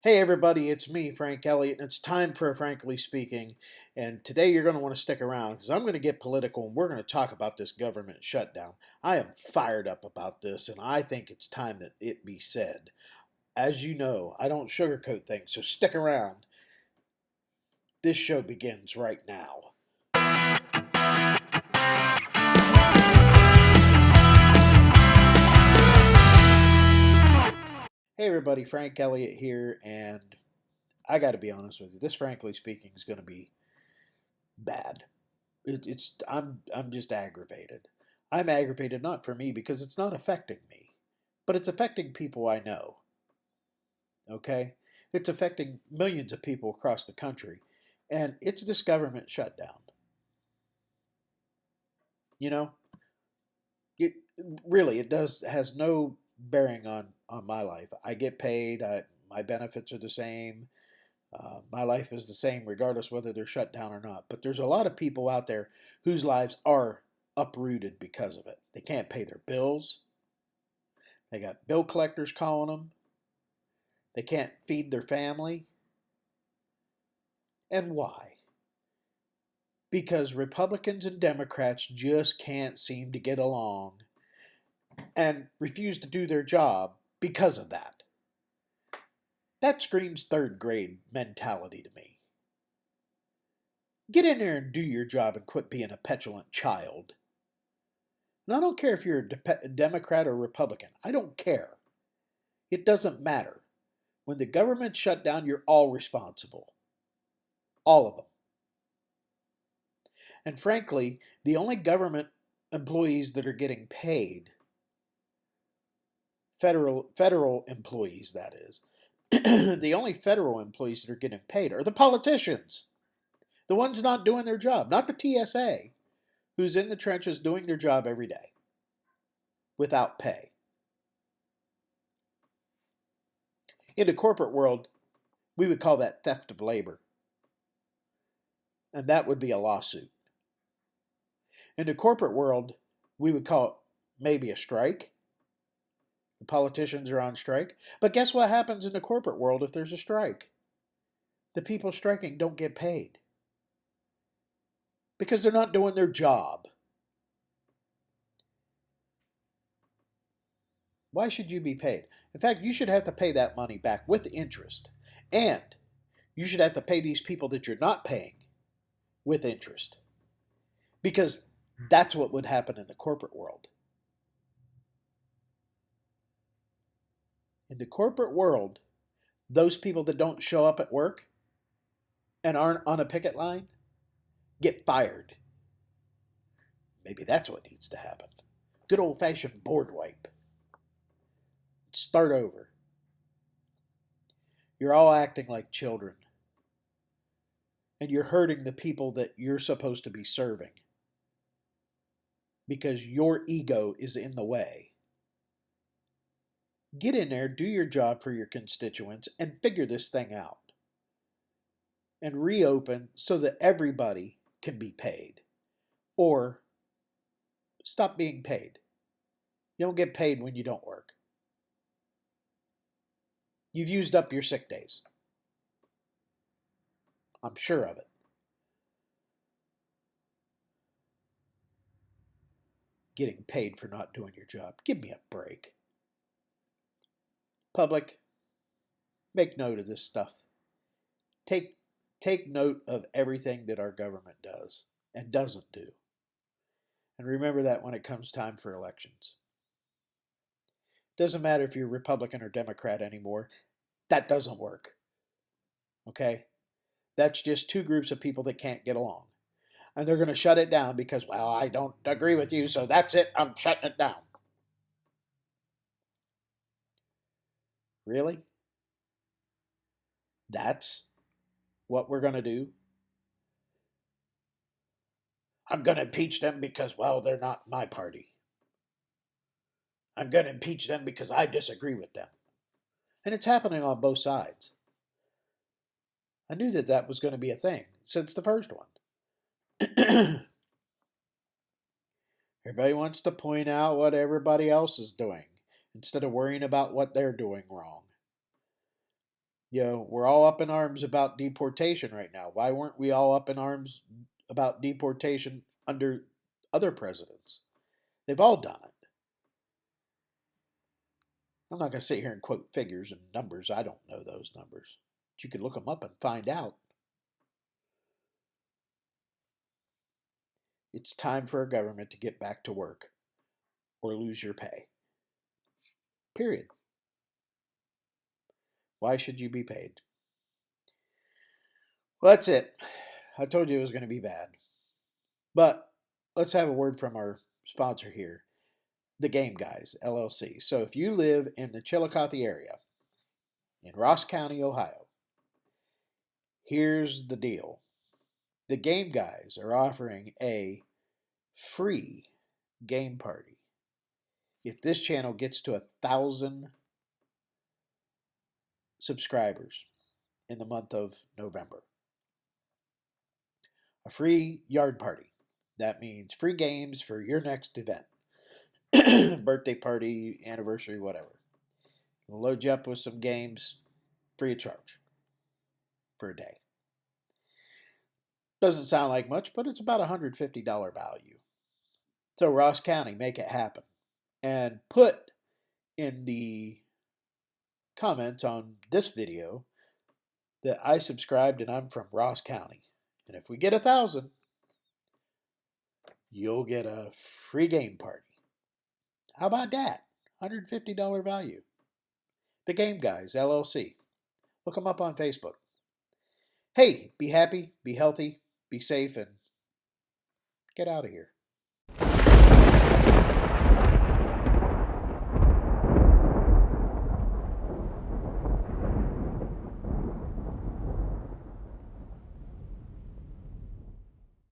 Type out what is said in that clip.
Hey everybody, it's me, Frank Elliott, and it's time for Frankly Speaking. And today you're going to want to stick around because I'm going to get political and we're going to talk about this government shutdown. I am fired up about this and I think it's time that it be said. As you know, I don't sugarcoat things, so stick around. This show begins right now. Hey everybody, Frank Elliott here, and I got to be honest with you. This Frankly Speaking is going to be bad. I'm just aggravated. I'm aggravated not for me because it's not affecting me, but it's affecting people I know. Okay, it's affecting millions of people across the country, and it's this government shutdown. You know, it really it does has no bearing on my life. I get paid. My benefits are the same. My life is the same regardless whether they're shut down or not. But there's a lot of people out there whose lives are uprooted because of it. They can't pay their bills. They got bill collectors calling them. They can't feed their family. And why? Because Republicans and Democrats just can't seem to get along and refuse to do their job because of that. That screams third grade mentality to me. Get in there and do your job and quit being a petulant child. And I don't care if you're a Democrat or Republican. I don't care. It doesn't matter. When the government shut down, you're all responsible. All of them. And frankly, the only government employees that are getting paid, federal employees that is, the only federal employees that are getting paid are the politicians. The ones not doing their job, not the TSA, who's in the trenches doing their job every day without pay. In the corporate world, we would call that theft of labor. And that would be a lawsuit. In the corporate world, we would call it maybe a strike. The politicians are on strike. But guess what happens in the corporate world if there's a strike? The people striking don't get paid because they're not doing their job. Why should you be paid? In fact, you should have to pay that money back with interest. And you should have to pay these people that you're not paying with interest. Because that's what would happen in the corporate world. In the corporate world, those people that don't show up at work and aren't on a picket line get fired. Maybe that's what needs to happen. Good old-fashioned board wipe. Start over. You're all acting like children. And you're hurting the people that you're supposed to be serving. Because your ego is in the way. Get in there, do your job for your constituents, and figure this thing out. And reopen so that everybody can be paid. Or stop being paid. You don't get paid when you don't work. You've used up your sick days. I'm sure of it. Getting paid for not doing your job. Give me a break. Public, make note of this stuff. Take note of everything that our government does and doesn't do. And remember that when it comes time for elections. Doesn't matter if you're Republican or Democrat anymore. That doesn't work. Okay? That's just two groups of people that can't get along. And they're going to shut it down because, well, I don't agree with you, so that's it. I'm shutting it down. Really? That's what we're going to do? I'm going to impeach them because, well, they're not my party. I'm going to impeach them because I disagree with them. And it's happening on both sides. I knew that that was going to be a thing since the first one. Everybody wants to point out what everybody else is doing instead of worrying about what they're doing wrong. We're all up in arms about deportation right now. Why weren't we all up in arms about deportation under other presidents? They've all done it. I'm not going to sit here and quote figures and numbers. I don't know those numbers. But you can look them up and find out. It's time for a government to get back to work or lose your pay. Period. Why should you be paid? Well, that's it. I told you it was going to be bad. But let's have a word from our sponsor here, The Game Guys, LLC. So if you live in the Chillicothe area in Ross County, Ohio, here's the deal. The Game Guys are offering a free game party if this channel gets to 1,000 subscribers in the month of November. A free yard party. That means free games for your next event. Birthday party, anniversary, whatever. We'll load you up with some games free of charge for a day. Doesn't sound like much, but it's about $150 value. So Ross County, make it happen. And put in the comments on this video that I subscribed and I'm from Ross County. And if we get 1,000, you'll get a free game party. How about that? $150 value. The Game Guys, LLC. Look them up on Facebook. Hey, be happy, be healthy, be safe, and get out of here.